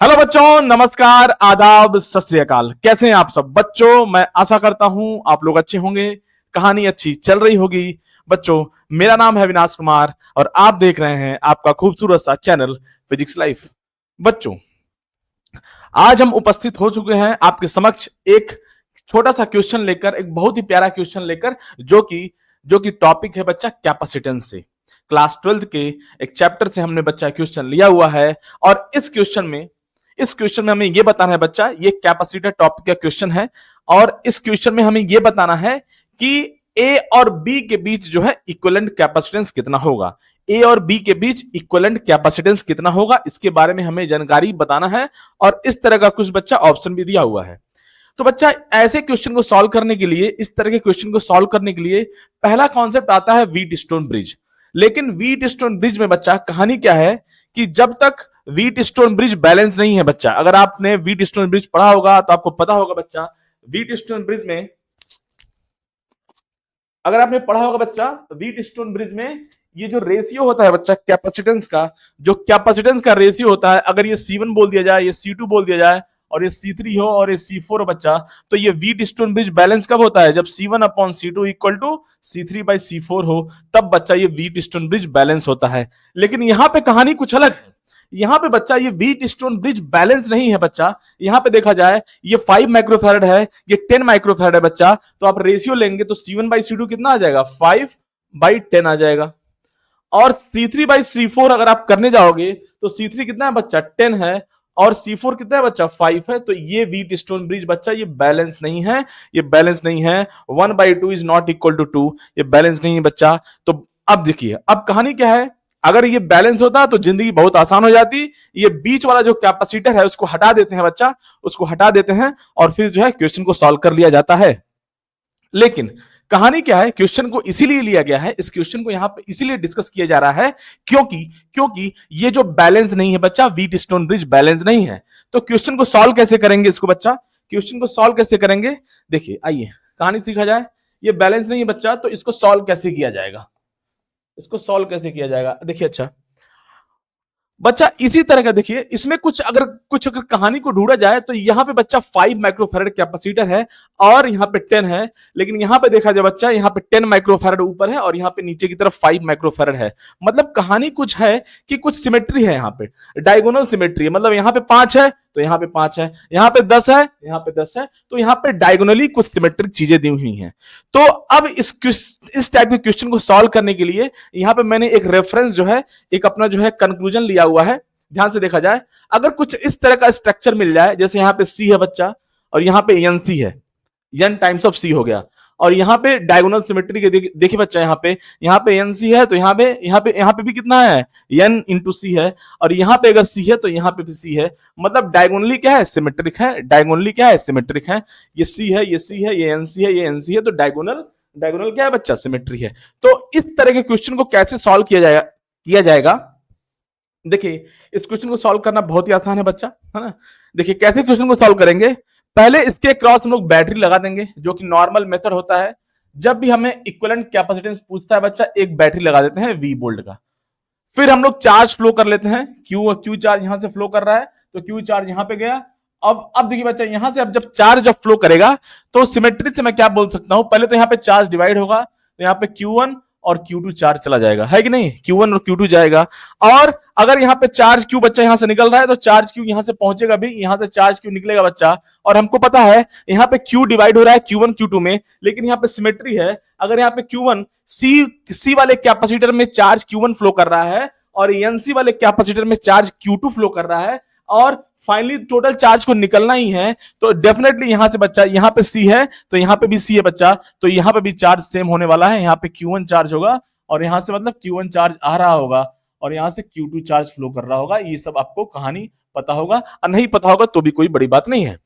Hello बच्चों, नमस्कार, आदाब, सत श्री अकाल। कैसे हैं आप सब बच्चों? मैं आशा करता हूं आप लोग अच्छे होंगे, कहानी अच्छी चल रही होगी। बच्चों, मेरा नाम है विनाश कुमार और आप देख रहे हैं आपका खूबसूरत सा चैनल फिजिक्स लाइफ। बच्चों, आज हम उपस्थित हो चुके हैं आपके समक्ष एक छोटा सा क्वेश्चन लेकर, एक बहुत ही प्यारा क्वेश्चन लेकर, जो कि टॉपिक है बच्चा कैपेसिटेंस से। क्लास 12 के एक चैप्टर से हमने बच्चा क्वेश्चन लिया हुआ है और इस क्वेश्चन में हमें यह बताना है बच्चा, ये कैपेसिटर टॉपिक का क्वेश्चन है और इस क्वेश्चन में हमें यह बताना है कि ए और बी के बीच जो है इक्विवेलेंट कैपेसिटेंस कितना होगा। ए और बी के बीच इक्विवेलेंट कैपेसिटेंस कितना होगा, इसके बारे में हमें जानकारी बताना है और इस तरह का कुछ बच्चा ऑप्शन भी दिया हुआ है। तो बच्चा, ऐसे क्वेश्चन को सॉल्व करने के लिए, इस तरह के क्वेश्चन को सॉल्व करने के लिए पहला कॉन्सेप्ट आता है व्हीट स्टोन ब्रिज। लेकिन व्हीट स्टोन ब्रिज में बच्चा कहानी क्या है कि जब तक व्हीट स्टोन ब्रिज बैलेंस नहीं है बच्चा, अगर आपने व्हीट स्टोन ब्रिज पढ़ा होगा तो आपको पता होगा बच्चा, व्हीट स्टोन ब्रिज में अगर आपने पढ़ा होगा बच्चा, व्हीट स्टोन ब्रिज में ये जो रेशियो होता है बच्चा कैपेसिटेंस का, जो कैपेसिटेंस का रेशियो होता है, अगर ये C1 बोल दिया जाए, ये C2 बोल दिया जाए और ये C3 हो और ये C4 हो बच्चा, तो ये व्हीट स्टोन ब्रिज बैलेंस कब होता है? जब C1 upon C2 equal to C3 by C4 हो, तब बच्चा ये व्हीट स्टोन ब्रिज बैलेंस होता है। लेकिन यहां पे कहानी कुछ अलग है। यहां पे बच्चा ये व्हीट स्टोन ब्रिज बैलेंस नहीं है बच्चा। यहां पे देखा जाए ये 5 माइक्रोफैरड है, ये 10 माइक्रोफैरड है बच्चा, तो आप रेशियो लेंगे तो C1 बाई C2 कितना आ जाएगा? 5 बाई 10 आ जाएगा। और C3 बाई C4 अगर आप करने जाओगे तो C3 कितना है बच्चा? 10 है और C4 कितना है बच्चा? 5 है। तो ये व्हीट स्टोन ब्रिज बच्चा ये बैलेंस नहीं है, ये बैलेंस नहीं है। 1 by 2 is not equal to 2, ये बैलेंस नहीं है बच्चा। तो अब देखिए, अब कहानी क्या है, अगर ये बैलेंस होता तो जिंदगी बहुत आसान हो जाती। ये बीच वाला जो कैपेसिटर है उसको हटा देते हैं बच्चा, उसको हटा देते हैं और फिर जो है क्वेश्चन को सॉल्व कर लिया जाता है। लेकिन कहानी क्या है, क्वेश्चन को इसीलिए लिया गया है, इस क्वेश्चन को यहां पे इसीलिए डिस्कस किया जा रहा है क्योंकि ये जो बैलेंस नहीं है बच्चा, व्हीट स्टोन ब्रिज बैलेंस नहीं है। तो क्वेश्चन को सॉल्व कैसे करेंगे इसको बच्चा, क्वेश्चन को सॉल्व कैसे करेंगे? देखिए, आइए कहानी सीखा जाए। ये बैलेंस नहीं है बच्चा, तो इसको सॉल्व कैसे किया जाएगा, इसको सॉल्व कैसे किया जाएगा? देखिए अच्छा बच्चा, इसी तरह का देखिए, इसमें कुछ अगर कहानी को ढूंढा जाए तो यहां पे बच्चा 5 माइक्रोफैरड कैपेसिटर है और यहां पे 10 है। लेकिन यहां पे देखा जाए बच्चा, यहां पे 10 माइक्रोफैरड ऊपर है और यहां पे नीचे की तरफ 5 माइक्रोफैरड है। मतलब कहानी कुछ है कि कुछ सिमेट्री है, यहां पे डायगोनल सिमेट्री है। मतलब यहां पे 5 है तो यहां पे 5 है, यहां पे 10 है, यहां पे 10 है, तो यहां पे डायगोनली कुछ सिमेट्रिक चीजें दी हुई हैं। तो अब इस टाइप के क्वेश्चन को सॉल्व करने के लिए यहां पे मैंने एक रेफरेंस जो है, एक अपना जो है कंक्लूजन लिया हुआ है। ध्यान से देखा जाए, अगर कुछ इस तरह का स्ट्रक्चर मिल जाए, जैसे यहां पे C है बच्चा और यहां पे NC है, n टाइम्स ऑफ C हो गया, और यहां पे डायगोनल सिमेट्री के देखिए बच्चा, यहां पे NC है तो यहां पे भी कितना है? n इंटू C है। और यहां पे अगर C है तो यहां पे भी C है। मतलब डायगोनली क्या है? सिमेट्रिक है। डायगोनली क्या है? सिमेट्रिक है। ये C है, ये C है, ये NC है, ये NC है, तो डायगोनल क्या है बच्चा? सिमेट्री है। तो इस तरह के क्वेश्चन को कैसे सॉल्व किया जाएगा? देखिए, इस क्वेश्चन को सॉल्व करना बहुत ही आसान है बच्चा, है ना। देखिए कैसे क्वेश्चन को सॉल्व करेंगे। पहले इसके क्रॉस हम लोग बैटरी लगा देंगे, जो कि नॉर्मल मेथड होता है। जब भी हमें इक्विवेलेंट कैपेसिटेंस पूछता है बच्चा, एक बैटरी लगा देते हैं V वोल्ट का। फिर हम लोग चार्ज फ्लो कर लेते हैं, क्यू चार्ज यहां से फ्लो कर रहा है तो क्यू चार्ज यहां पे गया। अब देखिए बच्चा, यहां से अब जब चार्ज फ्लो करेगा तो सिमेट्री से मैं क्या बोल सकता हूं, पहले तो यहां पे चार्ज डिवाइड होगा, तो यहां पे Q1 और Q2 चार्ज चला जाएगा, है कि नहीं? Q1 और Q2 जाएगा। और अगर यहाँ पे चार्ज Q बच्चा यहां से निकल रहा है तो चार्ज Q यहां से पहुंचेगा भी, यहां से चार्ज Q निकलेगा बच्चा। और हमको पता है यहाँ पे Q डिवाइड हो रहा है Q1 Q2 में, लेकिन यहाँ पे सिमेट्री है। अगर यहाँ पे Q1 C वाले कैपेसिटर में चार्ज Q1 फ्लो कर रहा है और NC वाले कैपेसिटर में चार्ज Q2 फ्लो कर रहा है, और फाइनली टोटल चार्ज को निकलना ही है, तो डेफिनेटली यहां से बच्चा, यहां पे C है तो यहां पे भी C है बच्चा, तो यहां पे भी चार्ज सेम होने वाला है। यहां पे Q1 चार्ज होगा और यहां से मतलब Q1 चार्ज आ रहा होगा और यहां से Q2 चार्ज फ्लो कर रहा होगा। ये सब आपको कहानी पता होगा, और नहीं पता होगा तो भी कोई बड़ी बात नहीं है,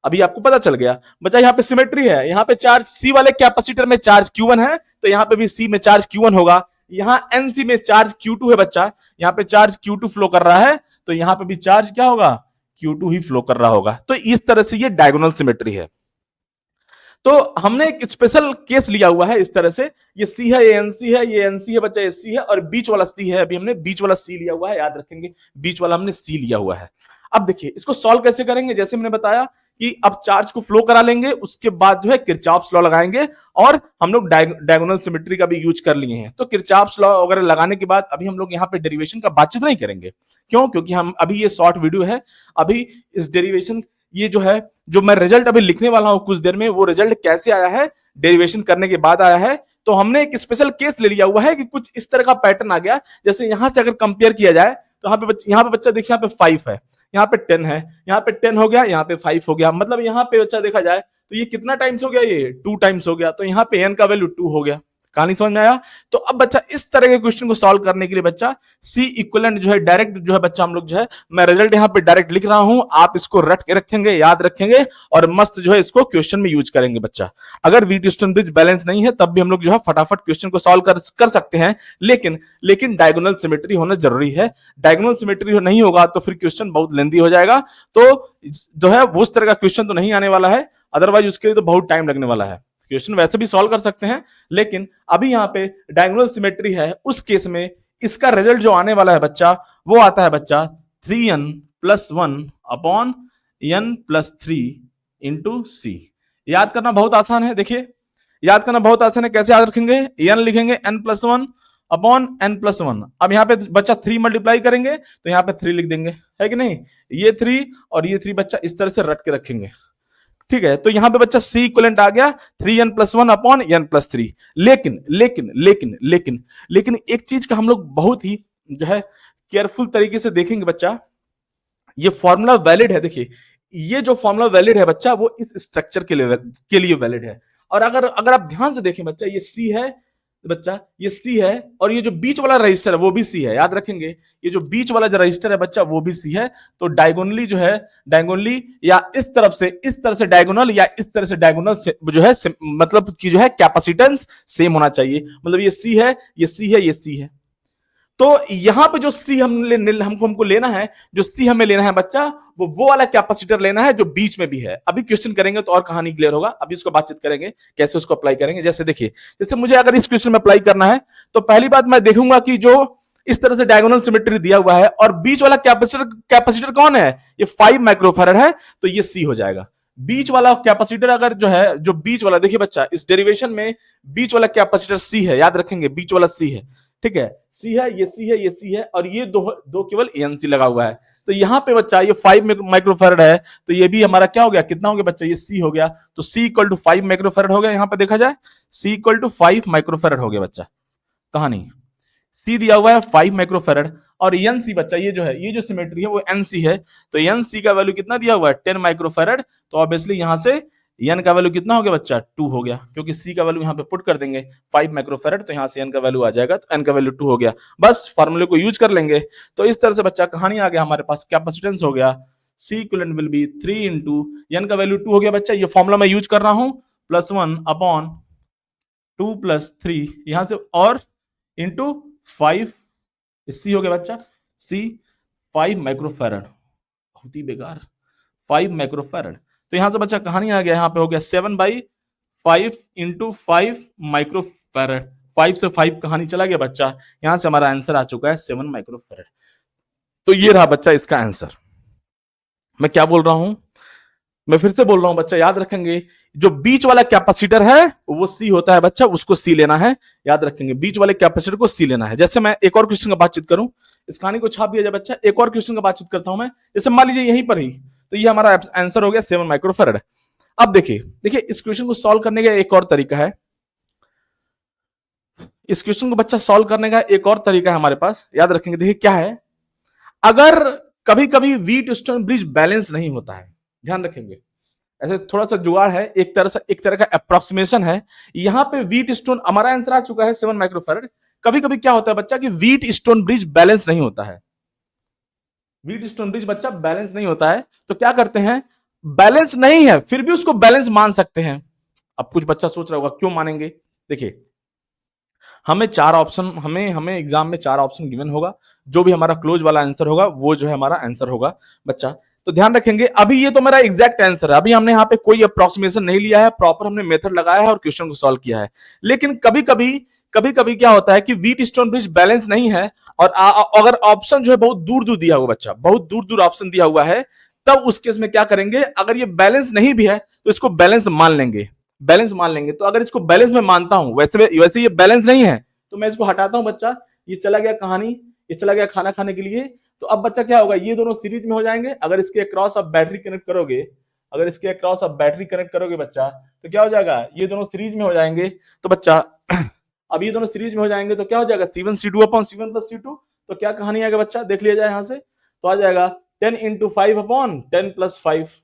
अभी आपको पता चल गया बच्चा। यहाँ पे सिमेट्री है, यहाँ पे चार्ज C वाले कैपेसिटर में चार्ज Q1 है तो यहाँ पे भी C में चार्ज Q1 होगा। यहाँ NC में चार्ज Q2 है बच्चा, यहाँ पे चार्ज Q2 फ्लो कर रहा है तो यहाँ पे भी चार्ज क्या होगा? Q2 ही फ्लो कर रहा होगा। तो इस तरह से ये डायगोनल सिमेट्री है। तो हमने एक स्पेशल केस लिया हुआ है इस तरह से, ये सी है, ये एनसी है, ये एनसी है बच्चा, ये सी है, और बीच वाला सी है, अभी हमने बीच वाला सी लिया हुआ है, याद रखेंगे बीच वाला हमने सी लिया हुआ है। अब देखिए इसको सॉल्व कैसे करेंगे, जैसे मैंने बताया कि अब चार्ज को फ्लो करा लेंगे, उसके बाद जो है किरचॉफ्स लॉ लगाएंगे, और हम लोग डायगोनल सिमेट्री का भी यूज कर लिए हैं। तो किरचॉफ्स लॉ वगैरह लगाने के बाद अभी हम लोग यहाँ पे डेरिवेशन का बातचीत नहीं करेंगे। क्यों? क्योंकि हम अभी ये शॉर्ट वीडियो है, अभी इस डेरिवेशन ये जो है, जो मैं रिजल्ट अभी लिखने वाला हूं कुछ देर में, वो रिजल्ट कैसे आया है, डेरिवेशन करने के बाद आया है। तो हमने एक स्पेशल केस ले लिया हुआ है कि कुछ इस तरह का पैटर्न आ गया, जैसे यहां से अगर कंपेयर किया जाए तो यहाँ पे बच्चा देखिए, यहाँ पे 5 है, यहाँ पे 10 है, यहाँ पे 10 हो गया, यहाँ पे 5 हो गया, मतलब यहाँ पे बच्चा देखा जाए तो ये कितना टाइम्स हो गया, ये 2 टाइम्स हो गया, तो यहाँ पे n का वैल्यू 2 हो गया। कहानी समझ में आया? तो अब बच्चा इस तरह के क्वेश्चन को सॉल्व करने के लिए बच्चा सी इक्विवेलेंट जो है डायरेक्ट जो है बच्चा हम लोग जो है, मैं रिजल्ट यहाँ पे डायरेक्ट लिख रहा हूं, आप इसको रट के रखेंगे, याद रखेंगे, और मस्त जो है इसको क्वेश्चन में यूज करेंगे बच्चा। अगर व्हीट स्टोन ब्रिज बैलेंस नहीं है तब भी हम लोग जो है फटाफट क्वेश्चन को सॉल्व कर सकते हैं, लेकिन डायगोनल सिमेट्री होना जरूरी है। डायगोनल सिमेट्री नहीं होगा तो फिर क्वेश्चन बहुत लेंदी हो जाएगा, तो जो है उस तरह का क्वेश्चन तो नहीं आने वाला है, अदरवाइज उसके लिए तो बहुत टाइम लगने वाला है। क्वेश्चन वैसे भी सॉल्व कर सकते हैं, लेकिन अभी यहाँ पे डायगोनल सिमेट्री है, उस केस में इसका रिजल्ट जो आने वाला है बच्चा, वो आता है बच्चा 3n + 1 अपॉन n + 3 इंटू सी। याद करना बहुत आसान है, देखिए याद करना बहुत आसान है, कैसे याद रखेंगे, n लिखेंगे n + 1 अपॉन n + 1। अब यहाँ पे बच्चा 3 मल्टीप्लाई करेंगे तो यहाँ पे 3 लिख देंगे, है कि नहीं, ये 3 और ये 3 बच्चा इस तरह से रट के रखेंगे, ठीक है। तो यहां पे बच्चा सी इक्विवेलेंट आ गया 3n + 1 अपॉन n + 3। लेकिन लेकिन लेकिन लेकिन लेकिन एक चीज का हम लोग बहुत ही जो है केयरफुल तरीके से देखेंगे बच्चा, ये फॉर्मूला वैलिड है, देखिए ये जो फॉर्मूला वैलिड है बच्चा, वो इस स्ट्रक्चर के लिए वैलिड है। और अगर आप ध्यान से देखें बच्चा, ये सी है बच्चा, ये सी है, और ये जो बीच वाला रजिस्टर है वो भी सी है, याद रखेंगे, ये जो बीच वाला जो रजिस्टर है बच्चा वो भी सी है। तो डायगोनली जो है, डायगोनली या इस तरह से डायगोनल, या इस तरह से डायगोनल से जो है मतलब कि जो है कैपेसिटेंस सेम होना चाहिए, मतलब ये सी है, ये सी है, ये सी है। तो यहां पे जो सी हमको लेना है, जो सी हमें लेना है बच्चा, वो वाला कैपेसिटर लेना है जो बीच में भी है। अभी क्वेश्चन करेंगे तो और कहानी क्लियर होगा, अभी उसको बातचीत करेंगे कैसे उसको अप्लाई करेंगे। जैसे देखिए, जैसे मुझे अगर इस क्वेश्चन में अप्लाई करना है तो पहली बात मैं देखूंगा कि जो इस तरह से डायगोनल सिमेट्री दिया हुआ है और बीच वाला कैपेसिटर कौन है, ये 5 माइक्रोफैरड है, तो ये सी हो जाएगा। बीच वाला कैपेसिटर अगर जो है, जो बीच वाला, देखिए बच्चा इस डेरिवेशन में बीच वाला कैपेसिटर सी है, याद रखेंगे बीच वाला सी है, ठीक है, सी है, ये सी है, ये सी है, और ये दो केवल एनसी लगा हुआ है। तो यहां पे बच्चा ये 5 माइक्रोफैरड है, तो ये भी हमारा क्या हो गया, कितना हो गया बच्चा, ये सी हो गया, तो सी इक्वल टू 5 माइक्रोफैरड हो गया। यहां पे देखा जाए सी इक्वल टू 5 माइक्रोफैरड हो गया बच्चा, कहानी सी दिया हुआ है 5 माइक्रोफैरड, और एन सी बच्चा ये जो है, ये जो सिमेट्री है वो एन सी है, तो एन सी का वैल्यू कितना दिया हुआ है 10 माइक्रोफैरड, तो ऑब्वियसली यहां से एन का वैल्यू कितना हो गया बच्चा 2 हो गया, क्योंकि सी का वैल्यू यहां पे पुट कर देंगे 5 माइक्रोफैरड, तो यहां से एन का वैल्यू आ जाएगा, तो एन का वैल्यू 2 हो गया, बस फार्मूले को यूज कर लेंगे। तो इस तरह से बच्चा कहानी आ गया, हमारे पास कैपेसिटेंस हो गया C equivalent will be 3 into N का वैल्यू 2 हो गया बच्चा, ये फॉर्मूला मैं यूज कर रहा हूं, +1 अपॉन 2 + 3 यहां से, और इंटू 5 सी हो गया बच्चा, सी 5 माइक्रोफैरड, बहुत ही बेकार 5 माइक्रोफैरड। तो यहां से बच्चा कहानी आ गया, यहां पे हो गया 7/5 इंटू 5 माइक्रोफैरड, 5 से 5 कहानी चला गया बच्चा, यहां से हमारा आंसर आ चुका है 7 माइक्रोफैरड। तो ये रहा बच्चा इसका आंसर। मैं क्या बोल रहा हूं, मैं फिर से बोल रहा हूं बच्चा, याद रखेंगे जो बीच वाला कैपेसिटर है वो सी होता है बच्चा, उसको सी लेना है, याद रखेंगे बीच वाले कैपेसिटर को सी लेना है। जैसे मैं एक और क्वेश्चन का बातचीत करूं, इस कहानी को छाप दिया जाए बच्चा, एक और क्वेश्चन का बातचीत करता हूं मैं, जैसे मान लीजिए यहीं पर ही, तो ये हमारा आंसर हो गया 7 माइक्रोफैरड। अब देखिए इस क्वेश्चन को सॉल्व करने का एक और तरीका है, इस क्वेश्चन को बच्चा सॉल्व करने का एक और तरीका है हमारे पास, याद रखेंगे, देखिए क्या है, अगर कभी कभी व्हीट स्टोन ब्रिज बैलेंस नहीं होता है, ध्यान रखेंगे, ऐसे थोड़ा सा जुगाड़ है, एक तरह का अप्रोक्सीमेशन है। यहां पे व्हीट स्टोन, हमारा आंसर आ चुका है 7 माइक्रोफैरड। कभी कभी क्या होता है बच्चा कि व्हीट स्टोन ब्रिज बैलेंस नहीं होता है, व्हीट स्टोन ब्रिज बच्चा बैलेंस नहीं होता है, तो क्या करते हैं, बैलेंस नहीं है फिर भी उसको बैलेंस मान सकते हैं। अब कुछ बच्चा सोच रहा होगा क्यों मानेंगे, देखिए हमें 4 ऑप्शन, हमें एग्जाम में 4 ऑप्शन गिवन होगा, जो भी हमारा क्लोज वाला आंसर होगा वो जो है हमारा आंसर होगा बच्चा। तो ध्यान रखेंगे अभी ये तो मेरा एग्जैक्ट आंसर है, अभी हमने यहाँ पे कोई अप्रोक्सीमेशन नहीं लिया है, प्रॉपर हमने मेथड लगाया है और क्वेश्चन को सॉल्व किया है। लेकिन कभी कभी क्या होता है कि व्हीट स्टोन ब्रिज बैलेंस नहीं है और अगर ऑप्शन जो है बहुत दूर दूर दिया हुआ, बच्चा बहुत दूर दूर ऑप्शन दिया हुआ है, तब उस केस में क्या करेंगे, अगर ये बैलेंस नहीं भी है तो इसको बैलेंस मान लेंगे, बैलेंस मान लेंगे। तो अगर इसको बैलेंस में मानता हूं, वैसे ये बैलेंस नहीं है तो मैं इसको हटाता हूं बच्चा, ये चला गया कहानी, ये चला गया खाना खाने के लिए। तो अब बच्चा क्या होगा, ये दोनों सीरीज में हो जाएंगे। अगर इसके अक्रॉस आप बैटरी कनेक्ट करोगे, अगर इसके अक्रॉस आप बैटरी कनेक्ट करोगे बच्चा, तो क्या हो जाएगा, ये दोनों सीरीज में हो जाएंगे। तो बच्चा अब ये दोनों सीरीज में हो जाएंगे तो क्या हो जाएगा, C1 C2 upon C1 plus C2। तो क्या कहानी आएगा बच्चा, देख लिया जाए यहां से, तो आ जाएगा 10 इंटू 5 अपॉन 10 प्लस 5।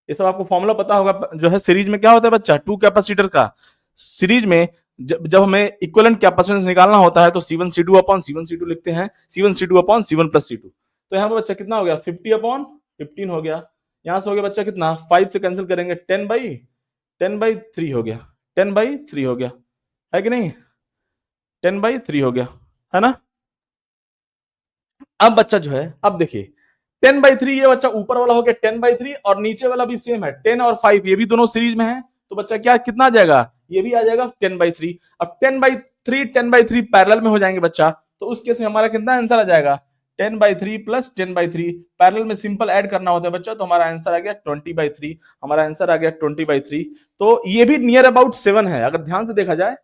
ये सब आपको फॉर्मूला पता होगा, जो है सीरीज में क्या होता है बच्चा, टू कैपेसिटर का सीरीज में जब हमें इक्विवेलेंट कैपेसिटेंस निकालना होता है तो C1 C2 upon C1 C2 लिखते हैं, C1 C2 upon C1 plus C2। तो यहाँ पर बच्चा कितना हो गया, 50 अपॉन 15 हो गया। यहां से हो गया बच्चा कितना, 5 से कैंसिल करेंगे, 10/3 हो गया, 10/3 हो गया, है कि नहीं, 10/3 हो गया, है ना। अब बच्चा जो है, अब देखिए 10/3, ये बच्चा ऊपर वाला हो गया 10/3 और नीचे वाला भी सेम है 10 और 5, ये भी दोनों सीरीज में है। तो बच्चा क्या कितना आ जाएगा, ये भी आ जाएगा 10/3। अब 10/3 पैरेलल में हो जाएंगे बच्चा, तो उस केस में हमारा कितना आंसर आ जाएगा, 10/3 प्लस 10/3। पैरेलल में सिंपल ऐड करना होता है बच्चा, तो हमारा आंसर आ गया 20/3, हमारा आंसर आ गया 20/3। तो ये भी नियर अबाउट 7 है, अगर ध्यान से देखा जाए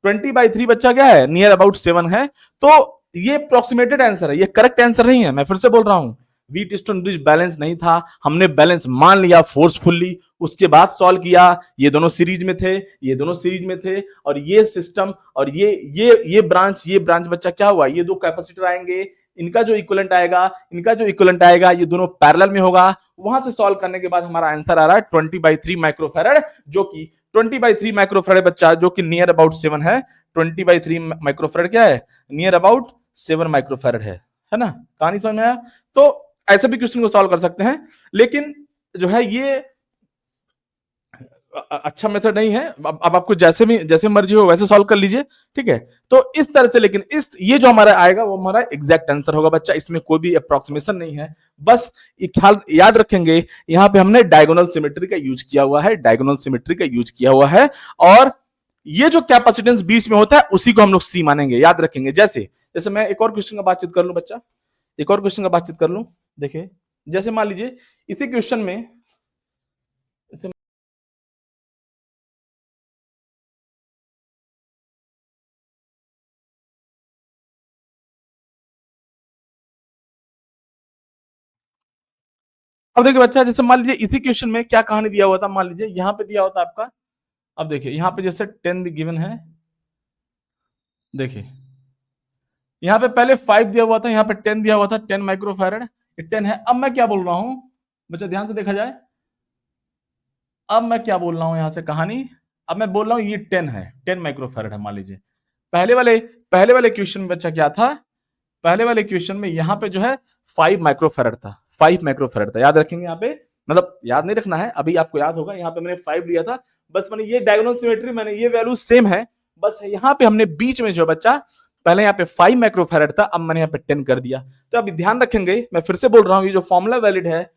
20/3 बच्चा क्या है, नियर अबाउट 7 है। तो ये अप्रोक्सीमेटेड आंसर है, ये करेक्ट आंसर नहीं है। मैं फिर से बोल रहा हूं, व्हीट स्टोन ब्रिज बैलेंस नहीं था, हमने बैलेंस मान लिया फोर्सफुल्ली, उसके बाद सॉल्व किया। ये दोनों सीरीज में थे, ये दोनों सीरीज में थे, और ये सिस्टम और ये ब्रांच बच्चा क्या हुआ, ये दो कैपेसिटर आएंगे, इनका जो इक्विवेलेंट आएगा, इनका जो इक्विवेलेंट आएगा, ये दोनों पैरेलल में होगा। वहां से सॉल्व करने के बाद हमारा आंसर आ रहा है 20/3 माइक्रोफैरड, जो कि 20/3 माइक्रोफैरड बच्चा, जो कि नियर अबाउट 7 है। 20/3 माइक्रोफैरड क्या है, नियर अबाउट 7 माइक्रोफैरड है ना। कहानी समझ में आया। तो ऐसे भी क्वेश्चन को सॉल्व कर सकते हैं, लेकिन जो है ये अच्छा मेथड नहीं है। अब आपको जैसे मर्जी हो वैसे सॉल्व कर लीजिए, ठीक है। तो इस तरह से, लेकिन ये जो हमारा आएगा वो हमारा एग्जैक्ट आंसर होगा बच्चा, इसमें कोई भी अप्रोक्सीमेशन नहीं है। बस एक ख्याल याद रखेंगे, यहां पे हमने डायगोनल सिमेट्री का यूज किया हुआ है, डायगोनल सिमेट्री का यूज किया हुआ है, और ये जो कैपेसिटेंस बीच में होता है उसी को हम लोग सी मानेंगे, याद रखेंगे। जैसे मैं एक और क्वेश्चन का बातचीत कर लूं बच्चा, एक और क्वेश्चन का बातचीत कर लूं। देखिए, जैसे मान लीजिए इसी क्वेश्चन में, अब देखिए बच्चा, जैसे मान लीजिए इसी क्वेश्चन में क्या कहानी दिया हुआ था, मान लीजिए यहां पे दिया होता आपका। अब देखिए यहां पे जैसे 10 गिवन है, देखिए यहां पे पहले 5 दिया हुआ था, यहां पे 10 दिया हुआ था, 10 माइक्रोफैरड, ये 10 है। अब मैं क्या बोल रहा हूं बच्चा, ध्यान से देखा जाए, अब मैं क्या बोल रहा हूं यहां से कहानी, अब मैं बोल रहा हूं ये 10 है, 10 माइक्रोफैरड है मान लीजिए। पहले वाले क्वेश्चन में बच्चा क्या था, पहले वाले क्वेश्चन में यहां पे जो है 5 माइक्रोफैरड था, 5 माइक्रोफैरड था, याद रखेंगे यहाँ पे, मतलब याद नहीं रखना है, अभी आपको याद होगा। यहाँ पे मैंने 5 लिया था, बस मैंने ये डायगोनल सिमेट्री, मैंने ये वैल्यू सेम है, बस यहाँ पे हमने बीच में जो बच्चा, पहले यहाँ पे 5 माइक्रोफैरड था, अब मैंने यहाँ पे 10 कर दिया। तो अभी ध्यान रखेंगे, मैं फिर से बोल रहा हूँ, ये जो फॉर्मूला वैलिड है,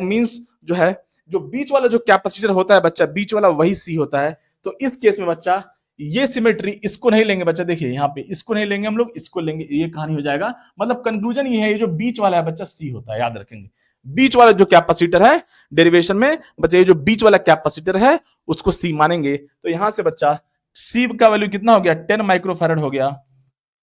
मींस जो है, जो बीच वाला जो कैपेसिटर होता है बच्चा, बीच वाला वही सी होता है। तो इस केस में बच्चा ये सिमेट्री, इसको नहीं लेंगे बच्चा, देखिए यहाँ पे इसको नहीं लेंगे हम लोग, इसको लेंगे, ये कहानी हो जाएगा। मतलब कंक्लूजन ये है, ये जो बीच वाला है बच्चा सी होता है, याद रखेंगे। बीच वाला जो कैपेसिटर है डेरिवेशन में बच्चा, ये जो बीच वाला कैपेसिटर है उसको सी मानेंगे। तो यहां से बच्चा सी का वैल्यू कितना हो गया, 10 माइक्रोफैरड हो गया,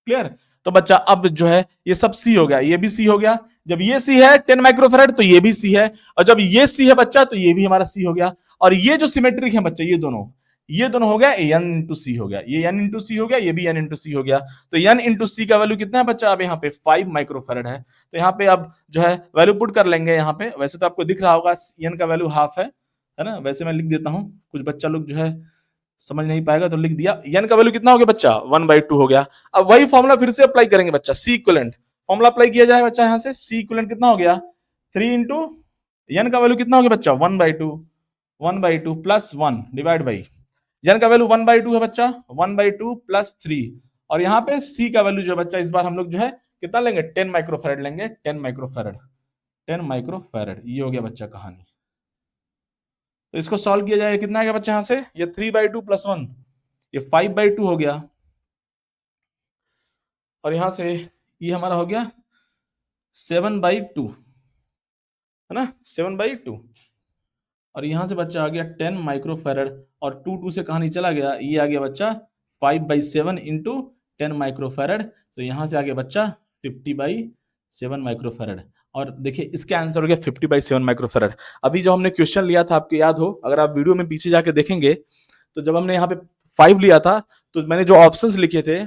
क्लियर। तो बच्चा अब जो है ये सब सी हो गया, ये भी सी हो गया। जब ये सी है 10 माइक्रोफैरड, तो ये भी सी है, और जब ये सी है बच्चा, तो ये भी हमारा सी हो गया। और ये जो सिमेट्रिक है बच्चा, ये दोनों हो गया n इंटू सी हो गया, ये n इंटू सी हो गया, ये भी n इंटू सी हो गया। तो n इंटू सी का वैल्यू कितना है बच्चा, अब यहाँ पे 5 माइक्रोफैरड है। तो यहाँ पे अब जो है वैल्यू पुट कर लेंगे यहाँ पे, वैसे तो आपको दिख रहा होगा n का वैल्यू हाफ है ना। वैसे मैं लिख देता हूँ, कुछ बच्चा लोग जो है समझ नहीं पाएगा तो लिख दिया। n का वैल्यू कितना हो गया बच्चा, 1/2 हो गया। अब वही फॉर्मूला फिर से अप्लाई करेंगे बच्चा, सी इक्विवेलेंट फॉर्मूला अप्लाई किया जाए बच्चा, यहाँ से सी इक्विवेलेंट कितना हो गया, 3 इंटू n का वैल्यू कितना हो गया बच्चा, 1/2 प्लस 1 डिवाइड बाई, n का वैल्यू 1/2 है बच्चा, 1/2 प्लस 3, और यहाँ पे c का वैल्यू जो है बच्चा, इस बार हम लोग जो है कितना लेंगे, 10 माइक्रोफैरड लेंगे, 10 माइक्रोफैरड, 10 माइक्रोफैरड। ये हो गया बच्चा कहानी। तो इसको सॉल्व किया जाए, कितना आएगा बच्चा यहाँ से, ये 3/2 + 1, ये 5/2 हो गया, और यहां से ये हमारा हो गया 7/2, है ना, 7/2, और यहां से बच्चा आ गया 10 माइक्रोफैरड, और 2 से कहानी चला गया, ये आ गया बच्चा 5/7 इंटू 10 माइक्रोफैरड, तो यहां से आ गया बच्चा 50/7 माइक्रोफैरड। और देखिए इसका आंसर हो गया 50/7 माइक्रोफैरड। अभी जो हमने क्वेश्चन लिया था, आपको याद हो, अगर आप वीडियो में पीछे जाके देखेंगे, तो जब हमने यहाँ पे 5 लिया था, तो मैंने जो ऑप्शंस लिखे थे,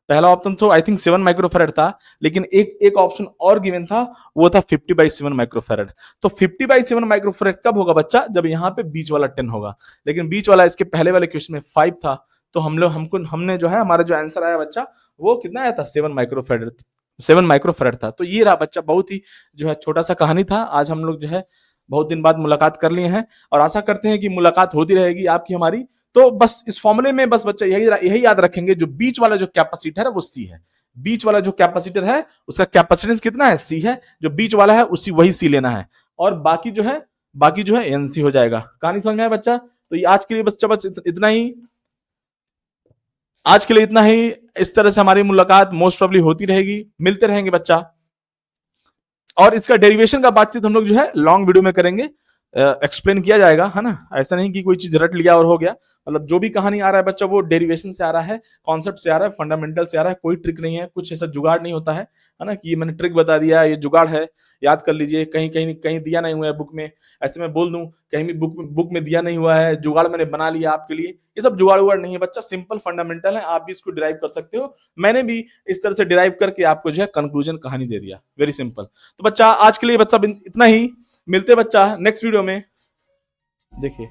पहला ऑप्शन तो आई थिंक 7 माइक्रोफैरड था, लेकिन एक ऑप्शन और गिवन था, वो था 50/7 माइक्रोफैरड। तो 50/7 माइक्रोफैरड कब होगा बच्चा, जब यहाँ पे बीच वाला 10 होगा, लेकिन बीच वाला इसके पहले वाले क्वेश्चन में 5 था, तो हमने जो है, हमारा जो आंसर आया बच्चा, वो कितना आया था, 7 माइक्रोफैरड था। तो ये रहा बच्चा, बहुत ही जो है छोटा सा कहानी था। आज हम लोग जो है बहुत दिन बाद मुलाकात कर लिए हैं, और आशा करते हैं कि मुलाकात होती रहेगी आपकी हमारी। तो बस इस फॉर्मूले में बस बच्चा यही याद रखेंगे, जो बीच वाला जो कैपेसिटर है वो सी है, बीच वाला जो कैपेसिटर है उसका कैपेसिटेंस कितना है, सी है, जो बीच वाला है उसी वही सी लेना है, और बाकी जो है एनसी हो जाएगा। कहानी समझ में आया बच्चा? तो ये आज के लिए बच्चा बस इतना ही, आज के लिए इतना ही। इस तरह से हमारी मुलाकात मोस्ट प्रोबेबली होती रहेगी, मिलते रहेंगे बच्चा, और इसका डेरिवेशन का बातचीत हम लोग जो है लॉन्ग वीडियो में करेंगे, एक्सप्लेन किया जाएगा, है ना। ऐसा नहीं कि कोई चीज रट लिया और हो गया, मतलब जो भी कहानी आ रहा है बच्चा, वो डेरिवेशन से आ रहा है, कॉन्सेप्ट से आ रहा है, फंडामेंटल से आ रहा है, कोई ट्रिक नहीं है, कुछ ऐसा जुगाड़ नहीं होता है ना, कि ये मैंने ट्रिक बता दिया, ये जुगाड़ है, याद कर लीजिए, कहीं कहीं कहीं दिया नहीं हुआ है बुक में, ऐसे मैं बोल दूं कहीं भी बुक में दिया नहीं हुआ है, जुगाड़ मैंने बना लिया आपके लिए, ये सब जुगाड़ उगाड़ नहीं है बच्चा, सिंपल फंडामेंटल है, आप भी इसको डिराइव कर सकते हो। मैंने भी इस तरह से डिराइव करके आपको जो है कंक्लूजन कहानी दे दिया, वेरी सिंपल। तो बच्चा आज के लिए बच्चा इतना ही, मिलते बच्चा नेक्स्ट वीडियो में। देखिए,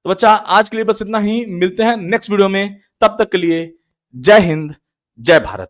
तो बच्चा आज के लिए बस इतना ही, मिलते हैं नेक्स्ट वीडियो में, तब तक के लिए जय हिंद, जय भारत।